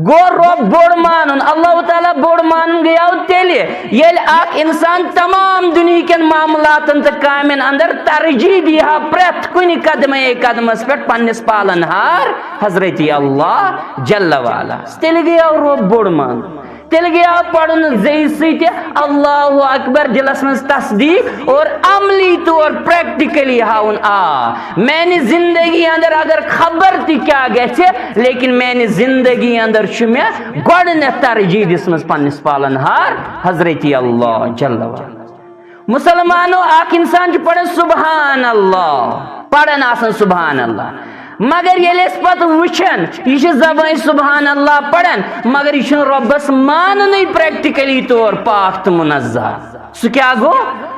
گو رب بوڑ مانن اللہ تعالیٰ بوڑ مان گیا تیل یل اخ انسان تمام دنیا کن معاملاتن تو کامن اندر ترجیح دیا پریت کن قدمس پہ پنس پالن ہار حضرت اللہ جل والا تیل گیا رب بوڑ مان تیل گیا پڑھن زی ست اللہ اکبر دلس من تصدیق اور عملی طور پریکٹیکلی ہاؤن میانہ زندگی اندر اگر خبر تہ کیا گژھِ لیکن میانہ زندگی اندر میں گۄڈٕنیتھ ترجیح دِژمٕژ پننس پالن ہار حضرت اللہ جل والا مسلمانوں اخ انسان پڑھن سبحان اللہ پڑھن آسان سبحان اللہ مگر یل پتہ وچھن یہ زبان سبحان اللہ پڑھن مگر یہ ربس مان پریکٹیکلی طور پاک تو منزہ سہ کیا گو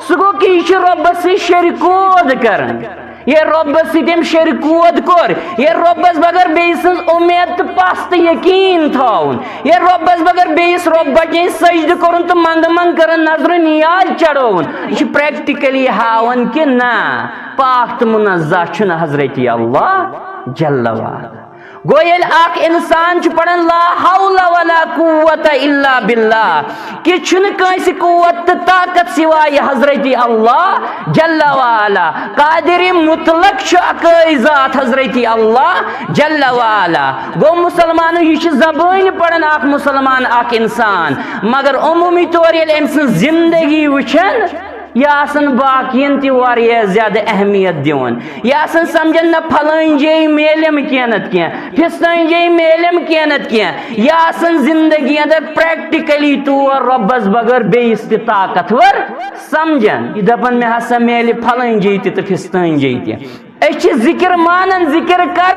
سہ گو کہ یہ ربس سے شرکود کرن یہ ربس ستم شرکود کور یہ ربس بغیر بیس امید تو پس تو یقین تھاؤن یہ ربس بغیر بیس رب بچے سجد کرن تو منگ منگ کرن نظر نیاز چڑھون یہ پریکٹیکلی ہاون کہ نا پاک تو منزہ چھن حضرت اللہ جل والا گو یل اخ انسان پڑھن لا حول ولا قوت الا باللہ کہ چھن کنس قوت طاقت سوائے حضرت اللہ جل والا قادر مطلق اکئی ذات حضرت اللہ جل والا گو مسلمان یہ زبان پڑھن اخ مسلمان اخ انسان مگر عمومی طور یل ام سن زندگی وچھن یہ آسن باقین تی واریاہ زیادہ اہمیت دیون یہ آسن سمجھن نہ پھلائن جائی میلم کینت کیا پھستائن جائی میلم کینت کیا یہ آسن زندگی اندر پریکٹیکلی طور ربس بغیر بیس تی طاقتور سمجھن یہ دپن میں ہسا میل پھلائن جائی تی تو پھستائن جائی تی اچھ ذکر مانن ذکر کر